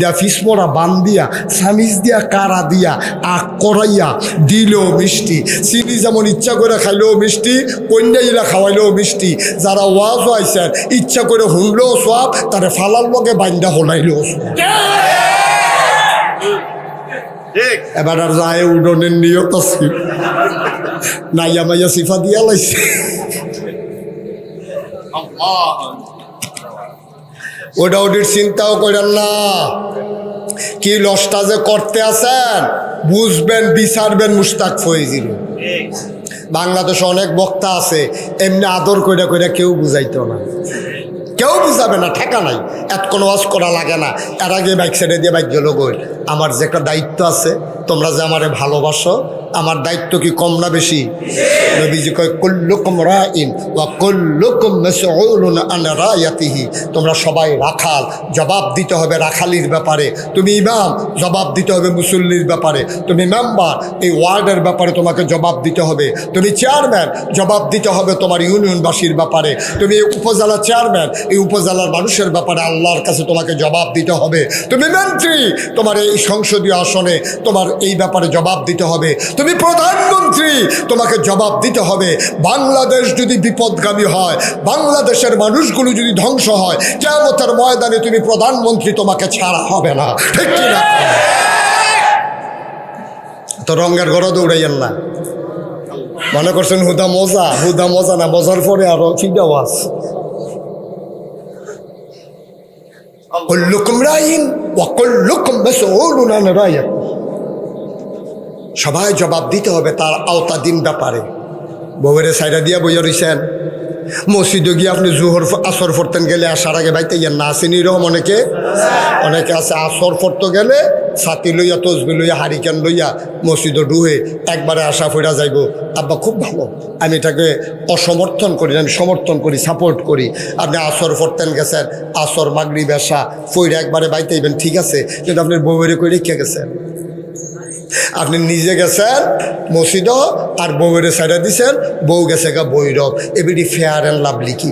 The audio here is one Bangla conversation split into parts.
দিয়া ফিসমোড়া বান দিয়া সামিজ দিয়া কারা দিয়া আখ করাইয়া দিলেও মিষ্টি, চিনি যেমন ইচ্ছা করে খাইলেও মিষ্টি, কন্যাইলা খাওয়াইলেও মিষ্টি। যারা ওয়াজও আইসেন ইচ্ছা করে হুনলেও সব, তারে ফালার লগে বাইন্দা হলাইলেও সব। এবার আর যায় উডনের নিয়ত আছে, নাইয়া মাইয়া সিফা দিয়া লাইছে। ওটা ওটির চিন্তাও করেন না, কি লসটা যে করতে আছেন বুঝবেন, বিচারবেন মুশতাক ফয়েজির। বাংলাদেশে অনেক বক্তা আছে এমনি আদর কইরা কইরা কেউ বুঝাইতো না, কেউ বুঝাবে না, ঠেকা নাই, এত কোনো ওয়াজ করা লাগে না। এর আগে বাইক সাইডে দিয়ে বাইক গেল গই। আমার যে একটা দায়িত্ব আছে, তোমরা যে আমারে ভালোবাসো, আমার দায়িত্ব কি কম না বেশি? নবীজি কয় কুল্লুকুম রাইন ওয়া কুল্লুকুম মাসউলুন আন রায়াতিহি। তোমরা সবাই রাখাল, জবাব দিতে হবে রাখালির ব্যাপারে। তুমি ইমাম, জবাব দিতে হবে মুসল্লির ব্যাপারে। তুমি মেম্বার, এই ওয়ার্ডের ব্যাপারে তোমাকে জবাব দিতে হবে। তুমি চেয়ারম্যান, জবাব দিতে হবে তোমার ইউনিয়নবাসীর ব্যাপারে। তুমি উপজেলা চেয়ারম্যান, এই উপজেলার মানুষের ব্যাপারে আল্লাহর কাছে তোমাকে জবাব দিতে হবে। তুমি মন্ত্রী, তোমার এই সংসদীয় আসনে তোমার এই ব্যাপারে জবাব দিতে হবে। তুমি প্রধানমন্ত্রী, তোমাকে জবাব দিতে হবে। বাংলাদেশ যদি বিপদগামী হয়, বাংলাদেশের মানুষগুলো যদি ধ্বংস হয়, কিয়ামতের ময়দানে তুমি প্রধানমন্ত্রী, তোমাকে ছাড়া হবে না, ঠিক কি না? তো রঙের ঘরে দৌড়াইয়েন না। মনে করছেন হুদা মজা, হুদা মজা না, মজার পরে আরো চিন্তা ওয়াজ। কুল্লুকুম রাইন ওয়া কুল্লুকুম মাসউলুন আন রায়াতিহি। সবাই জবাব দিতে হবে তার আওতাধীন ব্যাপারে। বউয়ের সাইডা দিয়া বইয়া রইছেন, মসজিদে গিয়ে আপনি জোহর আসর পড়তেন, গেলে আসার আগে বাইতে ইয়েন না, আসেনি এরকম অনেকে আছে। আসর পড়তে গেলে ছাতি লইয়া, তসবি লইয়া, হারিকেন লইয়া মসজিদে ডুহে একবারে আসা ফিরা যাইব। আব্বা খুব ভালো, আমি এটাকে অসমর্থন করি, আমি সমর্থন করি, সাপোর্ট করি। আপনি আসর পড়তেন গেছেন, আসর মাগরিব এশা ফইরা একবারে বাইতে ইবেন, ঠিক আছে, কিন্তু আপনার বউয়ের করে রেখে গেছেন। আপনি নিজে গেছেন মসজিদ আর বউয়ের সাইডা দিছেন, বউ গেছে গা Bhairab. ABD fair and lovely কি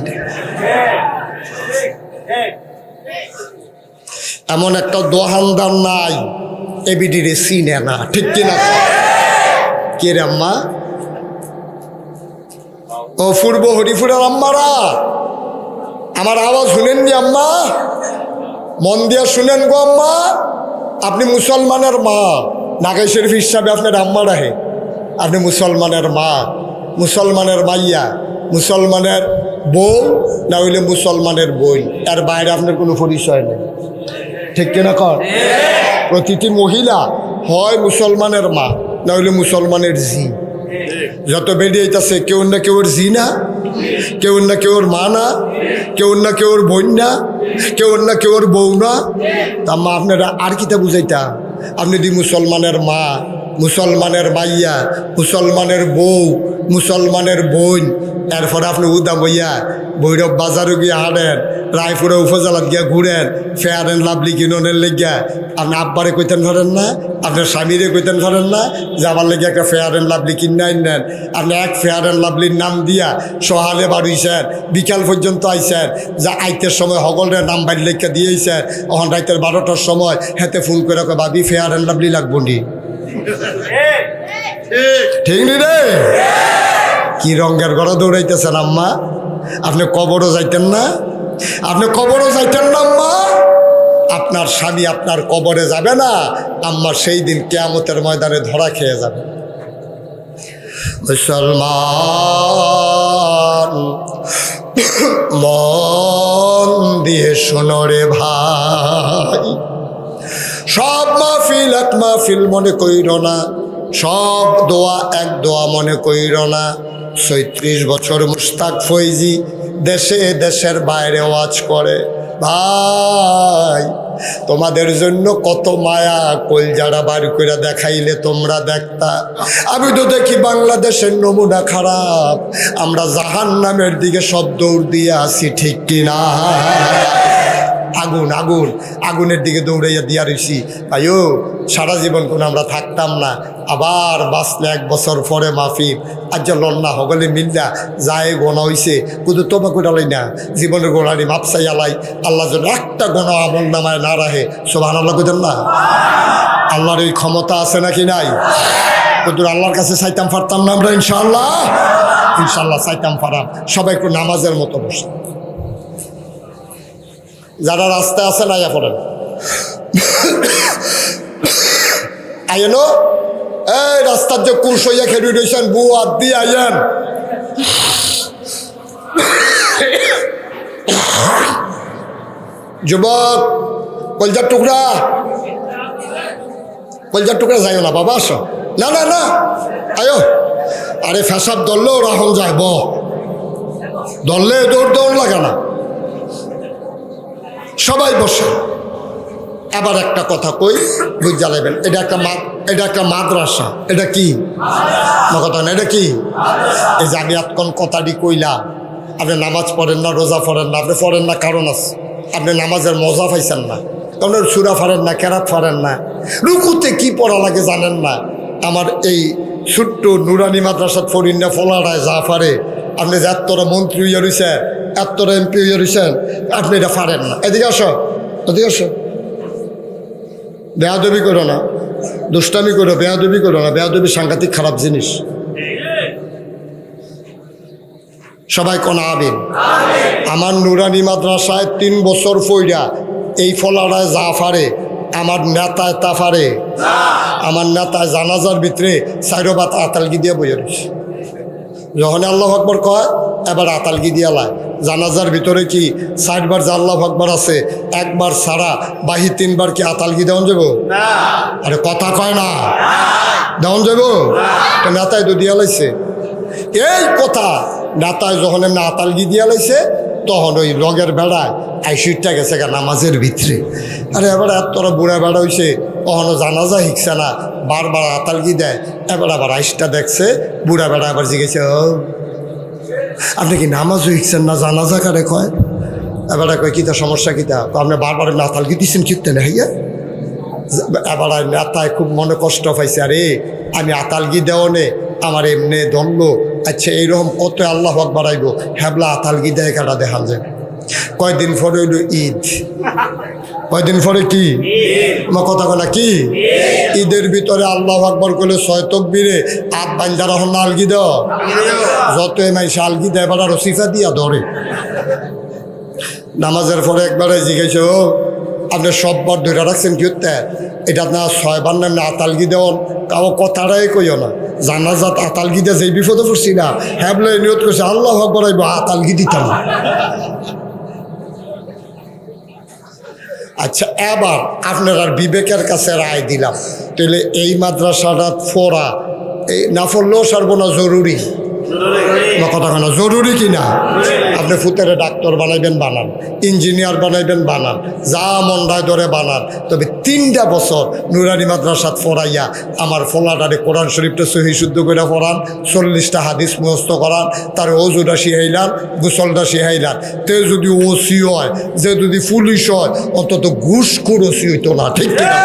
এমন একটা দোহানদার নাই এবিডি রে চিনে না, ঠিক কিনা? কে রে আম্মা? ও পূর্ব হরিপুরের আম্মারা, আমার আওয়াজ শুনেননি আম্মা? মন দিয়া শুনেন গো আম্মা। আপনি মুসলমানের মা, নাগাই শরীফ হিসাবে আপনার আম্মা রাহে। আপনি মুসলমানের মা, মুসলমানের মাইয়া, মুসলমানের বউ, না হইলে মুসলমানের বই, এর বাইরে আপনার কোনো পরিচয় নেই, ঠিক কিনা কর? প্রতিটি মহিলা হয় মুসলমানের মা, না হইলে মুসলমানের জি। যত বেরিয়েছে কেউ না কেউর জি না, কেউ না কেউর মা না, কেউ না কেউর বোন না, কেউ না কেউর বউ না। তা মা আপনারা আর কিটা বুঝাইতা? আপনি যদি মুসলমানের মা, মুসলমানের মাইয়া, মুসলমানের বউ, মুসলমানের বোন, এরপরে আপনি উদা বইয়া ভৈরব বাজারও গিয়ে হাঁটেন, রায়পুরে উপজেলাত গিয়া ঘুরেন, ফেয়ার অ্যান্ড লাভলি কিনোনের লেগিয়া আপনি আব্বারে কইতেন পারেন না, আপনার স্বামীরে কইতেন পারেন না যে আমার লেগে একটা ফেয়ার অ্যান্ড লাভলি কিনে নেন। আপনি এক ফেয়ার অ্যান্ড লাভলির নাম দিয়া সহালে বাড়িয়েছেন, বিকাল পর্যন্ত আইসেন, যা আইতের সময় হগলের নাম বাড়ি লেখা দিয়েছেন, এখন রাইতের 12টার সময় হেতে ফোন করে ভাবি ফেয়ার অ্যান্ড লাভলি লাগবো নি, ঠিক নি রে? কি রঙের ঘরে দৌড়াইতেছেন আম্মা? আপনি কবরও যাইতেন না? আপনি কবরও যাইতেন না আম্মা? আপনার স্বামী আপনার কবরে যাবে না আম্মা, সেই দিন কিয়ামতের ময়দানে ধরা খেয়ে যাবে। মুসলমান মন দিয়ে শোনো রে ভাই, সব মাহফিল এক মাহফিল মনে কইর না, সব দোয়া এক দোয়া মনে কইর না। ৩৬ বছর মুশতাক ফয়েজি দেশে দেশের বাইরে ওয়াজ করে। ভাই তোমাদের জন্য কত মায়া, কলজারা বার করে দেখাইলে তোমরা দেখতা। আমি তো দেখি বাংলাদেশের নমুনা খারাপ, আমরা জাহান্নামের দিকে সব দৌড় দিয়ে আসি, ঠিক কিনা? আগুন আগুন, আগুনের দিকে দৌড়াইয়া দিয়া রইছি। ভাইও সারা জীবন কোনো আমরা থাকতাম না, আবার বাঁচলে 1 বছর পরে মাহফিল। আজ লন্না হগলে মিল্লা যায় গোনা হইছে, কিন্তু তোবা কোটালাই না জীবনের গোনারি মাপসাই আলাই। আল্লাহ যেন একটা গোনা আমল নামায় না রাখে। সুবহানাল্লাহ কইতেন না? আল্লাহর এই ক্ষমতা আছে নাকি নাই? কিন্তু আল্লাহর কাছে চাইতাম পারতাম না আমরা? ইনশাআল্লাহ ইনশাআল্লাহ চাইতাম পারাম। সবাই একটু নামাজের মতো বসে, যারা রাস্তায় আছেন আয়া পড়েন। আইনো এই রাস্তার যে কুশ হইয়া খেলু রয়েছেন, বু হাত দিয়ে আইয়েন। যুবক কলজার টুকরা, কলজার টুকরা যাইও না বাবা, আসো। না না না আয়ো। আরে ফেসাব ধরলেও রাহুল যায়, ব ধরলে দৌড় দৌড় লাগে না। সবাই বসে। আবার একটা কথা কই, বুঝা লাগবেন, এটা একটা মাদ্রাসা। এটা কি কথা না? এটা কি? এই যে আমি এতক্ষণ কথাটি কইলাম, আপনি নামাজ পড়েন না, রোজা পড়েন না, আপনি পড়েন না কারণ আছে, আপনি নামাজের মজা পাইছেন না, কারণ সুরা ফারেন না, কেরাত ফারেন না, রুকুতে কি পড়া লাগে জানেন না। আমার এই ছোট্ট নুরানি মাদ্রাসাত ফরিন না ফলাড়ায় যা পারে, আপনি যে এতটা মন্ত্রী হইয়া রয়েছেন, এতটা এমপি হইয়া রয়েছেন, আপনি এটা পারেন না। এদিকে আসো, এদিকে আসো। বেয়াদবি করো না, দুষ্টামি করো, বেয়াদবি করো না। বেয়াদবি সাংঘাতিক খারাপ জিনিস। সবাই কোন আমিন। আমার নুরানি মাদ্রাসায় 3 বছর পইরা এই ফলাড়ায় যা পারে, আমার নেতায় তা পারে। আমার নেতায় জানাজার ভিতরে 4 বাত আতালগি দিয়ে বইয়া রয়েছে। যখন আল্লাহু আকবার কয়, এবার আতালগি দিয়া লায়। জানাজার ভিতরে কি 60 বার যে আল্লাহু আকবার আছে, একবার সারা বাহি 3 বার কি আতালগি দেওয়া যাব? আরে কথা কয় না, দেওয়া যাব? তো নেতায় তো দিয়া লাইছে এই কথা। নেতায় যখন এমনি আতালগি দিয়া লাইছে, তখন ওই রগের বেড়ায় আইসিটটা গেছে গা নামাজের ভিতরে। আরে এবার এতটা বুড়া বেড়া হয়েছে, কখনো জানাজা শিখছে না, বারবার আতালগি দেয়। এবার আবার আইসটা দেখছে, বুড়া বেড়া আবার জিজ্ঞেছে, ও আপনি কি নামাজও শিখছেন না, জানাজা কারে কয়? এবার কয় কিতা সমস্যা কিতা? আপনি বারবার আতালগি দিচ্ছেন কিনতে না হইয়া। এবার নেতায় খুব মনে কষ্ট পাইছে, আরে আমি আতালগি দেও নে, আমার এমনি দণ্ড। আচ্ছা এইরকম কত আল্লাহ আকবার আইব, হ্যাবলা আতালগি দেয় কাটা দেখাল যায়। কয়দিন পরে হইল ঈদ। কয়দিন পরে কি? আমার কথা বলা কি? ঈদের ভিতরে আল্লাহু আকবার করলে 6 তাকবীরে হাত বান্ধা রহন আলগি দাও। যত মাইসে আলগি দেয় এবার আরো সিফা দিয়া ধরে। নামাজের পরে একবারে জিজ্ঞেস, আপনি সববার ধরে রাখছেন কি হতে? এটা আপনার 6 বার নাম আতালগি দেওয়ান, কাউ কথাটাই কইও না। জানাজাত আতালগি দিয়ে যেই বিপদে পড়ছি না, হ্যাঁ বলে নিয়ত করছে আল্লাহু আকবার আইব, আতালগি দিতাম। আচ্ছা এবার আপনার আর বিবেকের কাছে রায় দিলাম, তাহলে এই মাদ্রাসাটা ফোরা এই না পড়লেও সর্বনা জরুরি কথা কেন? জরুরি কিনা? আপনি ফুতেরে ডাক্তার বানাইবেন বানান, ইঞ্জিনিয়ার বানাইবেন বানান, যা মন্ডায় ধরে বানান, তবে 3টা বছর নুরানি মাদ্রাসাত পড়াইয়া আমার ফোলাটারে কোরআন শরীফটা সহি শুদ্ধ করে পড়ান, 40টা হাদিস মুখস্থ করান, তার ওজুটা শিখাইলান, গোসলটা শিখাইলান। তে যদি ওসি হয়, যে যদি পুলিশ হয়, অন্তত ঘুষখোর ওসি হইতো না, ঠিক কিনা?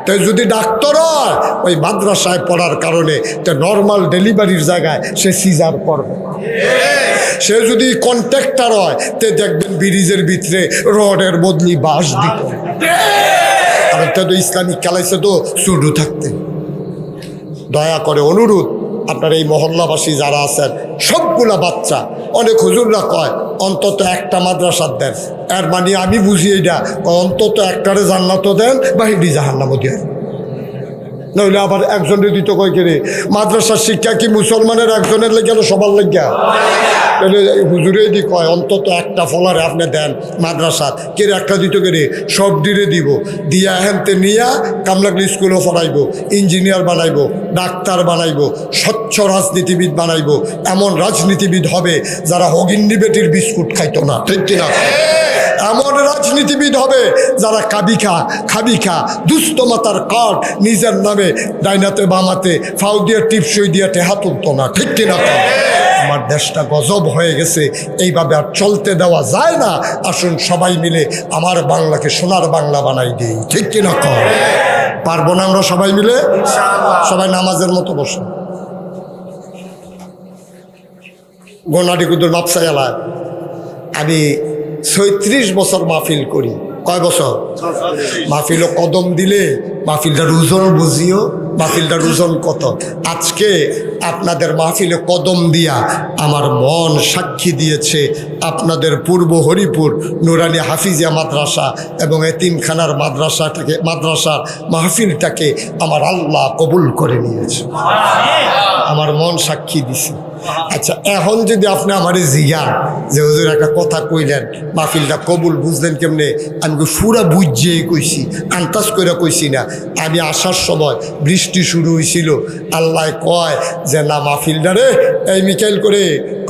তাই যদি ডাক্তার হয়, ওই মাদ্রাসায় পড়ার কারণে তে নর্মাল ডেলিভারির জায়গায় সে সিজার করবে। সে যদি কন্ট্রাক্টর হয়, তে দেখবেন ব্রিজের ভিতরে রডের বদলি বাঁশ দিত। আর তে তো ইসলামিক খেলাইছে তো শুরু থাকতে। দয়া করে অনুরোধ, আপনার এই মহল্লাবাসী যারা আছেন, সবগুলা বাচ্চা, অনেক হুজুররা কয় অন্তত একটা মাদ্রাসার দেন। এর মানে আমি বুঝি এটা, অন্তত একটারে জান্নাতও দেন, বাহিরি জাহান্নামও দেন। নইলে আবার একজনের দিত কয় কেড়ে মাদ্রাসার শিক্ষা কি মুসলমানের একজনের লেগে সবার লেগা? তাহলে হুজুরে দি কয় অন্তত একটা ফলারে আপনি দেন মাদ্রাসাত, কেড়ে একটা দিত কেড়ে সব ডিরে দিব, দিয়া হেনতে নিয়া কামলাগলি স্কুলও পড়াইব, ইঞ্জিনিয়ার বানাইব, ডাক্তার বানাইব, স্বচ্ছ রাজনীতিবিদ বানাইব। এমন রাজনীতিবিদ হবে যারা হগিন্নি বেটির বিস্কুট খাইতো না, ঠিক কিনা? এমন রাজনীতিবিদ হবে যারা খাবি খা দুস্থ মাতার কার্ড নিজের নামে ডাইনাতে বামাতে ফাউ দিয়ে টিপসই দিয়ে টেহা তুলতো না, ঠিক কিনা? আমার দেশটা গজব হয়ে গেছে, এইভাবে আর চলতে দেওয়া যায় না। আসুন সবাই মিলে আমার বাংলাকে সোনার বাংলা বানাই দিই, ঠিক কিনা কর? পারবো না আমরা সবাই মিলে? সবাই নামাজের মতো বসুন। গোনাটি কুদুর মাপসা এলায় আমি 36 বছর মাহফিল করি। কয় বছর? মাহফিলও কদম দিলে মাহফিলটার ওজন বুঝিও, মাহফিলটার ওজন কত। আজকে আপনাদের মাহফিলে কদম দিয়া আমার মন সাক্ষী দিয়েছে আপনাদের পূর্ব হরিপুর নুরানি হাফিজিয়া মাদ্রাসা এবং এতিমখানার মাদ্রাসার মাহফিলটাকে আমার আল্লাহ কবুল করে নিয়েছে, আমার মন সাক্ষী দিছে। আচ্ছা, এখন যদি আপনি আমারে জিজ্ঞান যে হুজুর একটা কথা কইলেন, মাহফিলটা কবুল বুঝলেন কেমনে? আমি পুরা বুঝিয়েই কইছি, আন্তাজ করে কইছি না। আমি আসার সময় বৃষ্টি শুরু হয়েছিল, আল্লাহ কয় যে না মাহফিলটা রে এই মিকাইল করে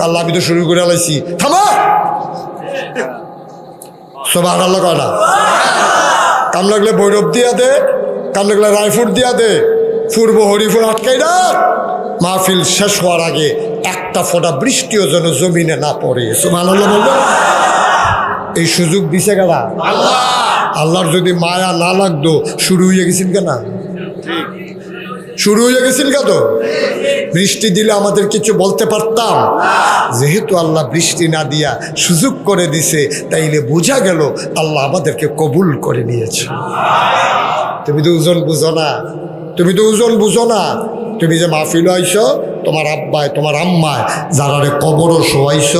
আল্লাহ আমি তো শুরু করে আলাইছি, থামা। সুবহানাল্লাহ কয় না? কাম লাগলে ভৈরব দিয়া দে, কাম লাগলে রায়পুর দিয়া দে, পূর্ব হরিপুর আটকাই না। মাহফিল শেষ হওয়ার আগে একটা ফোঁটা বৃষ্টিও যেন জমিনে না পড়ে। সুবহানাল্লাহ বলবেন? এই সুযোগ দিছে কারা? আল্লাহ। আল্লাহর যদি মায়া না লাগতো শুরু হয়ে গেছিল কেন? শুরু হয়ে গেছিল কেন? বৃষ্টি দিলে আমাদের কিছু বলতে পারতাম। যেহেতু আল্লাহ বৃষ্টি না দিয়া সুযোগ করে দিছে, তাইলে বোঝা গেল আল্লাহ আমাদেরকে কবুল করে নিয়েছে। তুমি তো ওজন বুঝো না, তুমি তো ওজন বুঝো না। তুমি যে মাহফিল আইস, তোমার আব্বায় তোমার আম্মায় যারা কবরও শোয়াইছ,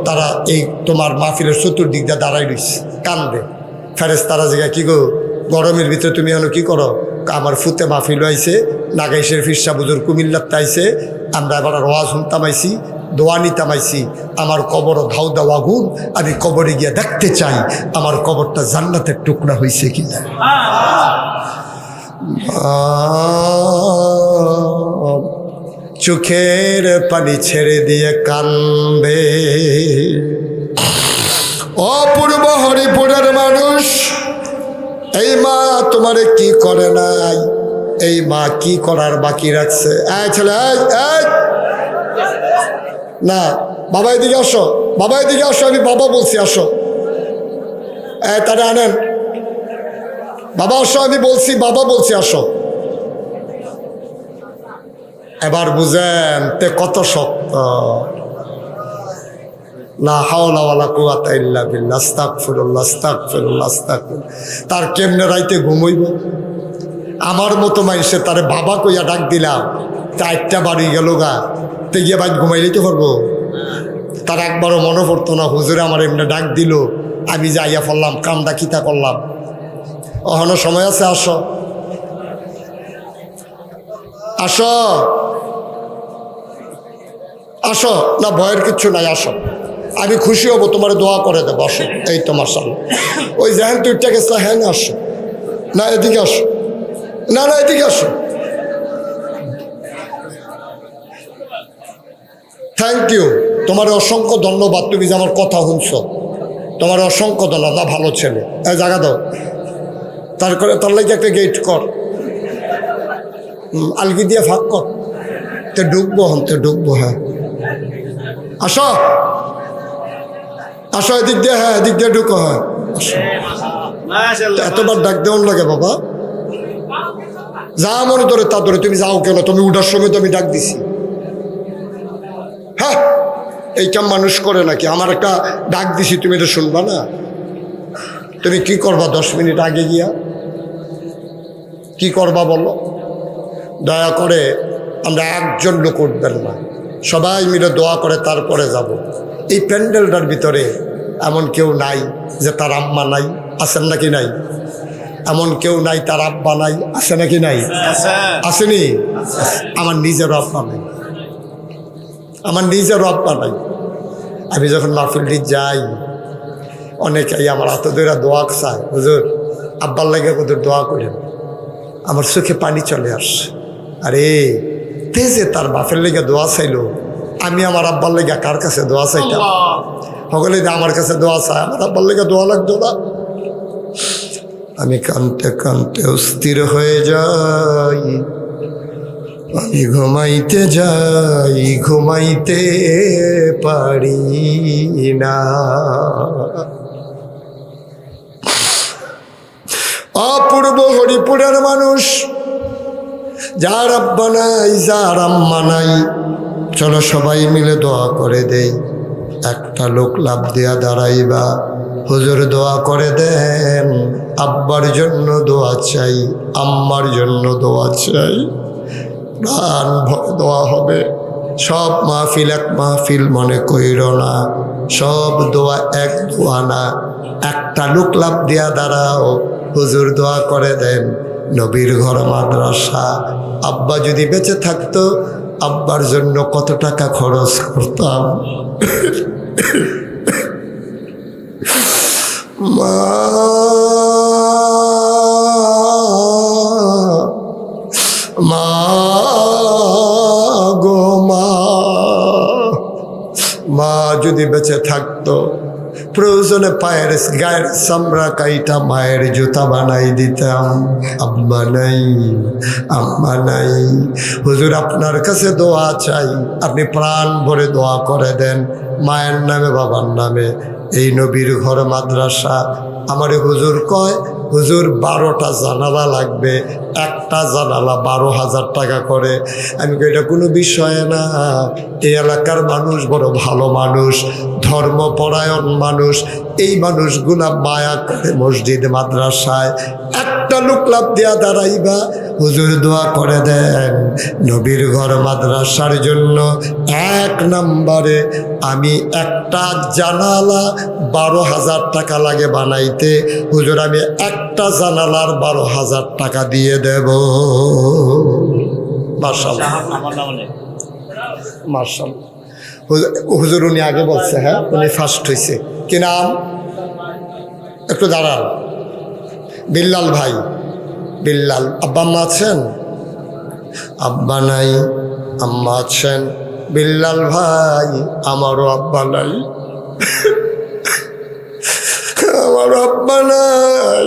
তারা এই তোমার মাহফিলের চতুর্দিক দিয়ে দাঁড়াই রইছে, কান্দে। ফেরেশতারা জায়গা কি গো, গরমের ভিতরে তুমি এখন কি করো? আমার ফুতে মাহফিল আইছে, নাগাইশের ফিরসা বুজুর কুমিল্লার তাইছে, আমরা এবার ওয়াজ শুনতাম আইছি, দোয়া নিতাম আইছি। আমার কবরও ধাউ দাও আগুন, আমি কবরে গিয়ে দেখতে চাই আমার কবরটা জান্নাতের টুকরা হয়েছে কিনা। চোখের পানি ছেড়ে দিয়ে কান্দে অপূর্ব হরিপুরের মানুষ। এই মা তোমারে কি করে নাই, এই মা কি করার বাকি রাখছে? ছেলে না, বাবা এদিকে আসো, বাবা এদিকে আসো, আমি বাবা বলছি আসো। তারা আনেন, বাবা আসো, আমি বলছি বাবা বলছি আসো। এবার বুঝেন তে কত শক্ত। লা হাওলা ওয়ালা কুওয়াতা ইল্লা বিল্লাহ, আস্তাগফিরুল্লাহ আস্তাগফিরুল্লাহ আস্তাগফিরুল্লাহ। তার কেমনে রাইতে ঘুমাইব? আমার মতো মানুষে তারে বাবা কইয়া ডাক দিলাম, 4টা বাড়ি গেল গা, তে গিয়ে বাইর ঘুমাই লইতে পারবো? তার একবারও মনে পড়তো না হুজুরে আমার এমনি ডাক দিল, আমি যাইয়া পড়লাম, কামটা কিতা করলাম। অহনো সময় আছে, আসো আসো আসো। না ভয়ের কিচ্ছু নাই, আসো, আমি খুশি হব, তোমার দোয়া করে দেবো। আসো, এই তো মাশাআল্লাহ। ওই যেহেন তুইটা গেছে, হ্যাঁ না আসো, না এদিকে আসো, না না এদিকে আসো। থ্যাংক ইউ, তোমার অসংখ্য ধন্যবাদ, তুমি যে আমার কথা শুনছ, তোমার অসংখ্য ধন্যবাদ। ভালো ছেলে, এই জায়গা দাও, তারপরে তার লাগে একটা গেট কর, আলগি দিয়ে ফাঁক কর, তো ঢুকবো, তো ঢুকবো। হ্যাঁ আসো আসো, এদিক দিয়ে, হ্যাঁ এদিক দিয়ে ঢুকো। হ্যাঁ এতবার ডাক দেওয়ান লাগে বাবা, যা মনে ধরে তা ধরে। তুমি যাও কেন? তুমি উঠার সময় তো আমি ডাক দিছি। হ্যাঁ এইটা মানুষ করে নাকি? আমার একটা ডাক দিছি, তুমি তো শুনবা না? তুমি কি করবা 10 মিনিট আগে গিয়া? কি করবা বলো? দয়া করে আমরা একজন লোক উঠবেন না, সবাই মিলে দোয়া করে তারপরে যাব। এই প্যান্ডেলটার ভিতরে এমন কেউ নাই যে তার আম্মা নাই, আছেন নাকি নাই? এমন কেউ নাই তার আব্বা নাই, আছে নাকি নাই? আসেনি? আমার নিজেরও আব্বা নাই, আমার নিজেরও আব্বা নাই। আমি যখন মাহফিলটি যাই, অনেকেই আমার হাতে ধরে দোয়া চায়, হুজুর আব্বার লাগে ওদের দোয়া করেন। আমার চোখে পানি চলে আসে। আরে তেজে তার বাপের লেগে দোয়া চাইলো, আমি আমার আব্বার লেগে কার কাছে দোয়া চাইতাম? সকলে আমার কাছে দোয়া চায়, আমার আব্বার লেগে দোয়া লাগতো না। আমি কানতে কানতে অস্থির হয়ে যাই, আমি ঘুমাইতে যাই ঘুমাইতে পারি না। অপূর্ব হরিপুরের মানুষ, যার আব্বা নাই যার আম্মা নাই, চলো সবাই মিলে দোয়া করে দেই। একটা লোক লাভ দিয়া দাঁড়াইবা, হুজুর দোয়া করে দেন, আব্বার জন্য দোয়া চাই, আম্মার জন্য দোয়া চাই। প্রাণ ভরে দোয়া হবে। সব মাহফিল এক মাহফিল মনে কইর না, সব দোয়া এক দোয়া না। একটা লোক লাভ দিয়া দাঁড়াও, হুজুর দোয়া করে দেন, নবীর ঘর মাদ্রাসা। আব্বা যদি বেঁচে থাকতো, আব্বার জন্য কত টাকা খরচ করতাম। মা মা গো মা, মা যদি বেঁচে থাকতো, প্রয়োজনে পায়ের গায়ের চামড়া কাইটা মায়ের জুতা বানাই দিতাম। আব্বা নাই, আম্মা নাই। হুজুর আপনার কাছে দোয়া চাই, আপনি প্রাণ ভরে দোয়া করে দেন, মায়ের নামে বাবার নামে। এই নবীর ঘর মাদ্রাসা আমার হুজুর কয়, হুজুর 12টা জানালা লাগবে, একটা জানালা 12,000 টাকা করে। আমি কই এটা কোনো বিষয় না, এই এলাকার মানুষ বড় ভালো মানুষ, ধর্মপরায়ণ মানুষ, এই মানুষগুলা মায়া করে মসজিদ মাদ্রাসায় একটা লোক লাভ দিয়া দাঁড়াইবা, হুজুর দোয়া করে দেন নবীর ঘর মাদ্রাসার জন্য। 1 নম্বরে আমি একটা জানালা 12,000 টাকা লাগে বানাইতে, হুজুর আমি একটা জানালার 12,000 টাকা দিয়ে দেব। মাশাআল্লাহ মাশাআল্লাহ। হুজুর উনি আগে বলছে, হ্যাঁ উনি ফার্স্ট হয়েছে। কি নাম? একটু দাঁড়ান। বিল্লাল ভাই, বিল্লাল। আব্বা আম্মা আছেন? আব্বা নাই, আম্মা আছেন। বিল্লাল ভাই, আমারও আব্বা নাই, আমারও আব্বা নাই।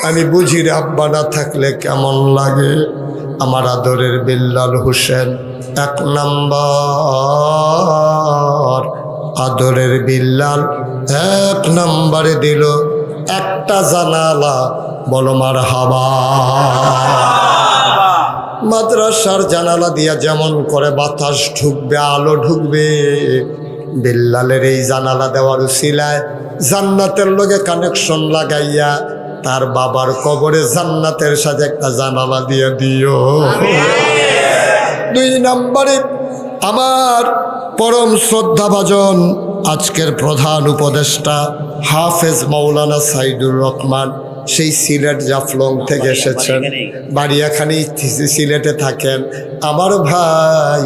আমি বুঝি রে আব্বা না থাকলে কেমন লাগে। আমার আদরের বিল্লাল হোসেন 1 নম্বর, আদরের বিল্লাল 1 নম্বরে দিল একটা জানালা। বলো মারহাবা। মাদ্রাসার জানালা দিয়া যেমন করে বাতাস ঢুকবে, আলো ঢুকবে, বিল্লালের এই জানালা দেওয়ার উসিলায় জান্নাতের লগে কানেকশন লাগাইয়া তার বাবার কবরে জান্নাতের সাথে একটা জানালা দিয়ে দিও। 2 নম্বরে আমার পরম শ্রদ্ধাভাজন আজকের প্রধান উপদেষ্টা হাফেজ মাওলানা সাইদুর রহমান, সেই সিলেট জাফলং থেকে এসেছেন, বাড়িয়াখানি সিলেটে থাকেন। আমার ভাই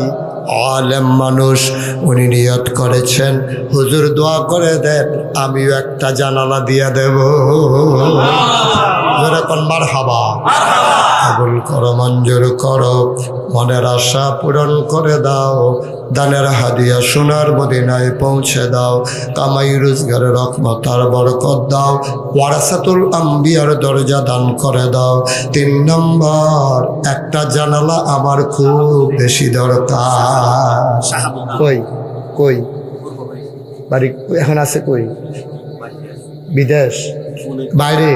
আলেম মানুষ, উনি নিয়ত করেছেন, হুজুর দোয়া করে দেন আমিও একটা জানালা দিয়ে দেব। এখন মারহাবা। কবুল করো, মঞ্জুর করো, মনের আশা পূরণ করে দাও, দানের হাদিয়া সোনার মদিনায় পৌঁছে দাও, কামাই রোজগারের রহমত আর বরকত দাও, ওয়ারাসাতুল আম্বিয়ার দরজা দান করে দাও। 3 নম্বর, একটা জানালা আমার খুব বেশি দরকার। কই কই বাড়ি এখন আছে? কই? বিদেশ, বাইরে,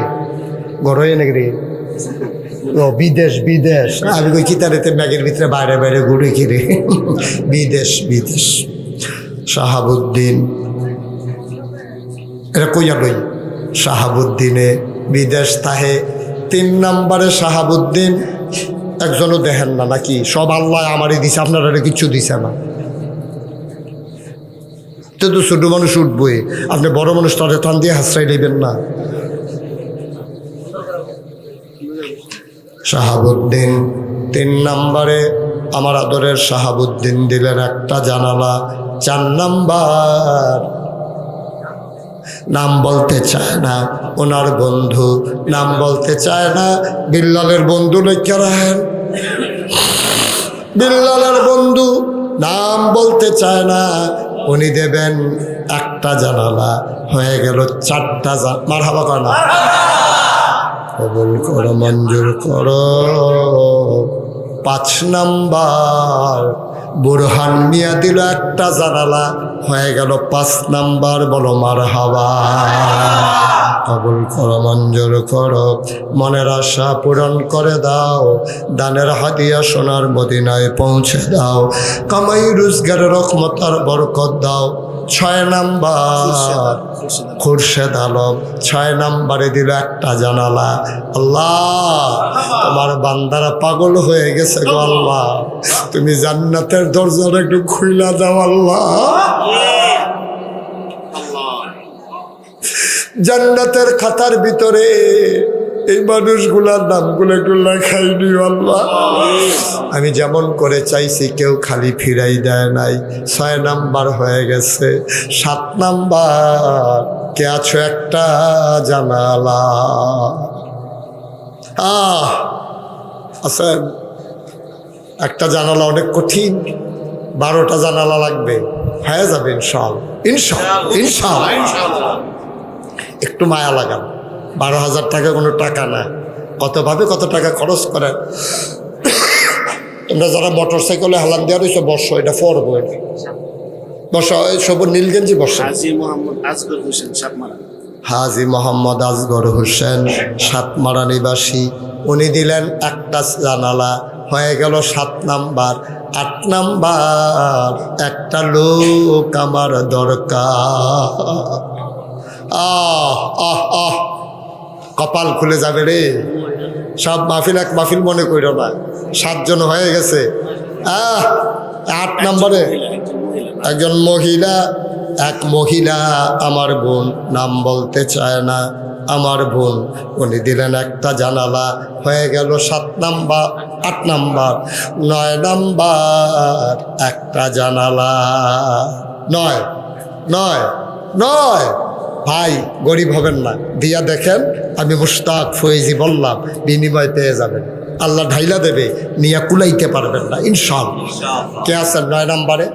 গড়ে নাকি? ও বিদেশ, বিদেশ। আমি কই কিতারেতে ব্যাগের ভিতরে বাইরে বাইরে ঘুরে কিরে। বিদেশ, বিদেশ। শাহাবুদ্দিন, এটা কইয়া লই। শাহাবুদ্দিনে বিদেশ তাহে। 3 নম্বরে শাহাবুদ্দিন একজনও দেখেন না নাকি? সব আল্লাহ আমারই দিছে, আপনারা কিচ্ছু দিছে না। তো ছোট মানুষ উঠবই, আপনি বড় মানুষ তাদের টান দিয়ে হাসরাই নেবেন না। শাহাবুদ্দিন 3 নম্বরে আমার আদরের শাহাবুদ্দিন দিলেন একটা জানালা। 4 নম্বর, নাম বলতে চায় না, ওনার বন্ধু নাম বলতে চায় না, বিল্লালের বন্ধু লইয়া রাখেন। বিল্লালের বন্ধু নাম বলতে চায় না, উনি দেবেন একটা জানালা, হয়ে গেল 4টা জানালা। মারহাবা কর না? কবুল করো, মঞ্জুর করো। 5 নাম্বার। বুরহান মিয়া দিল একটা জানালা, হয়ে গেল 5 নাম্বার। বলো মারহাবা। কবুল করো, মঞ্জুর করো, মনের আশা পূরণ করে দাও, দানের হাদিয়া সোনার মদিনায় পৌঁছে দাও, কামাই রোজগারের রহমত আর বরকত দাও। 6 নাম্বার খুরশেদ আলম 6 নাম্বারে দিল একটা জানালা। আল্লাহ, তোমার বান্দারা পাগল হয়ে গেছে গো আল্লাহ, তুমি জান্নাতের দরজাটা একটু খুইলা দাও আল্লাহ। জান্নাতের খাতার ভিতরে এই মানুষগুলার নামগুলো একটু লেখাই দিও আল্লাহ। আমি যেমন করে চাইছি কেউ খালি ফিরাই দেয় নাই। 6 নাম্বার হয়ে গেছে। 7 নাম্বার কে আছো একটা জানালা। আছেন? একটা জানালা অনেক কঠিন, 12টা জানালা লাগবে, হয়ে যাবে ইনশাআল্লাহ। ইনশাআল্লাহ ইনশাআল্লাহ ইনশাআল্লাহ। একটু মায়া লাগান। 12,000 টাকা কোনো টাকা না, কতভাবে কত টাকা খরচ করেন। তোমরা যারা মোটর সাইকেলে হালান দেওয়া রয়েছে বর্ষা, এটা পড়বো, এটা বর্ষা সব নীলগঞ্জি বর্ষা। হাজি মোহাম্মদ আসগর হোসেন 7মারা নিবাসী, উনি দিলেন একটা জানালা, হয়ে গেল 7 নাম্বার। 8 নাম্বার একটা লোক আমার দরকার। কপাল খুলে যাবে রে। সব মাহফিল এক মাহফিল মনে কইর না, 7 জন হয়ে গেছে। 8 নম্বরে একজন মহিলা, এক মহিলা আমার বোন, নাম বলতে চায় না, আমার বোন, উনি দিলেন একটা জানালা, হয়ে গেল 7 নাম্বার। 8 নাম্বার 9 নাম্বার একটা জানালা। 9 ভাই, গরিব হবেন না, দিয়া দেখেন। আমি মুশতাক ফয়েজি বললাম, বিনিময় পেয়ে যাবেন, আল্লাহ ঢাইলা দেবে, নিয়ে কুলাইতে পারবেন না ইনশাআল্লাহ। কে আছেন 9 নাম্বারে?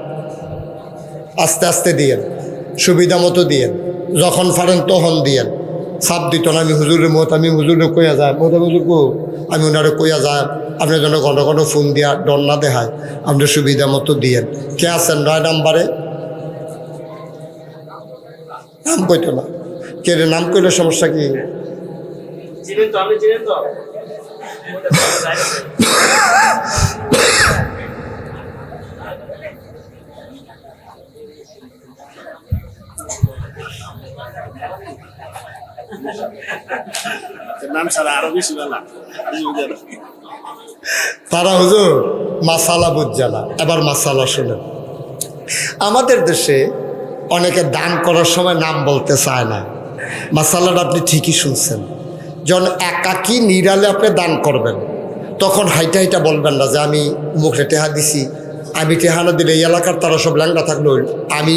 আস্তে আস্তে দিয়েন, সুবিধা মতো দিয়েন, যখন পারেন তখন দিয়েন। সাপ দিত না, আমি হুজুরের মত, আমি হুজুরে কইয়া যায় মত, হুজুর কো, আমি ওনারে কইয়া যায়, আপনার জন্য ঘন ঘন ফোন দিয়া ডর না দেখায়, আপনি সুবিধা মতো দিয়েন। কে আছেন 9 নাম্বারে? নাম কইতো না, কে রে? নাম কইলে সমস্যা কি? নাম ছাড়া আরো বেশি বেলা তারা হুজুর মাসালা বুঝছে না। এবার মাসালা শুনেন। আমাদের দেশে অনেকে দান করার সময় নাম বলতে চায় না। মাসালাটা আপনি ঠিকই শুনছেন। যখন একাকী নিরালে আপনি দান করবেন, তখন হাইটা হাইটা বলবেন না যে আমি মুখে টেহা দিছি, আমি টেহানো দিলে এই এলাকার তারা সব ল্যাংড়া থাকলো, আমি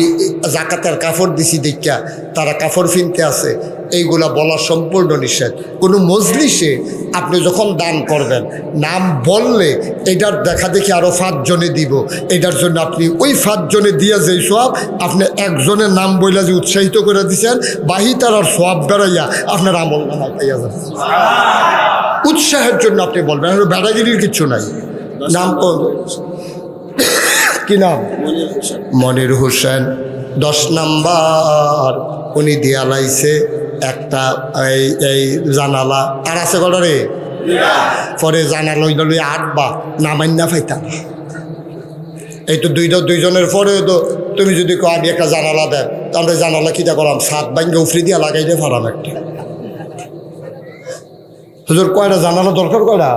জাকাতের কাপড় দিছি দেখা তারা কাপড় ফিনতে আছে, এইগুলা বলা সম্পূর্ণ নিষেধ। কোনো মজলিসে আপনি যখন দান করবেন, নাম বললে এটার দেখা দেখি আরও 5 জনে দিব, এটার জন্য আপনি ওই 5 জনে দিয়া যেই সব আপনি একজনের নাম বইলা যে উৎসাহিত করে দিচ্ছেন, বাহি তার আর সব বেড়াইয়া আপনার আমল নামা পাইয়া যাবে। উৎসাহের জন্য আপনি বলবেন, বেড়াগিরির কিচ্ছু নাই। নাম কি নাম? মনির হোসেন 10 নাম্বার উনি দিয়া লাইছে একটা এই জানালা। আর আছে কটা রে? পরে জানালা লই 8 বা নামাইন্না ফাইতাম। এই তো 2জনের পরে তো তুমি যদি কো আমি একটা জানালা দেন, তাহলে জানালা কিটা করাম? 7 ভাঙ্গে উফরি দিয়া লাগাইলে ফারাম একটা। হুজুর কয়টা জানালা দরকার? কয়টা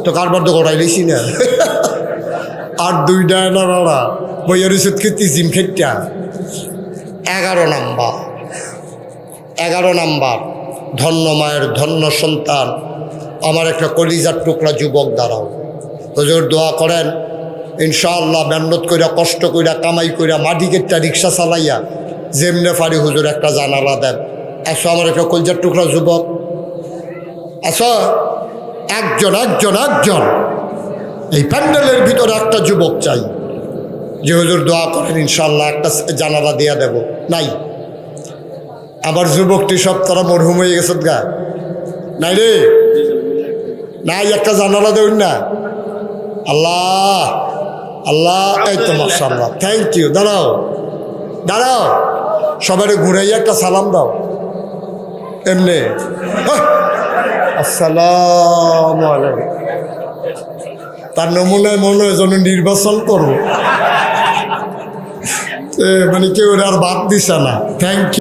তো কারবার তো করাই লিছি না। আর 2টা না বাবা বইয়ের সুদকে তিজিম খেটটা। 11 নাম্বার ধন্য মায়ের ধন্য সন্তান, আমার একটা কলিজার টুকরা যুবক দাঁড়াও। হুজুর দোয়া করেন ইনশাআল্লাহ, মেহনত কইরা কষ্ট কইরা কামাই কইরা মাটি কেটটা রিক্সা চালাইয়া যেমনে পারি হুজুর একটা জানালা দেন। আসো আমার একটা কলিজার টুকরা যুবক, আসো। একজন এই প্যান্ডেলের ভিতরে একটা যুবক চাই যে হুজুর দোয়া করেন ইনশাআল্লাহ একটা জানালা দিয়া দেব। নাই, আবার যুবকটি সব তারা মরহুম হয়ে গেছে গা। নাই রে, নাই একটা জানালা দেউন না। আল্লাহ আল্লাহ, এই তো মাশাআল্লাহ, থ্যাংক ইউ। দাঁড়াও দাঁড়াও, সবাই ঘুরাইয়া একটা সালাম দাও এমনি। আসসালামু আলাইকুম। তার নমুনায় মনে হয় যেন নির্বাচন করবো, মানে কেউ আর বাদ দিছে না। Thank you.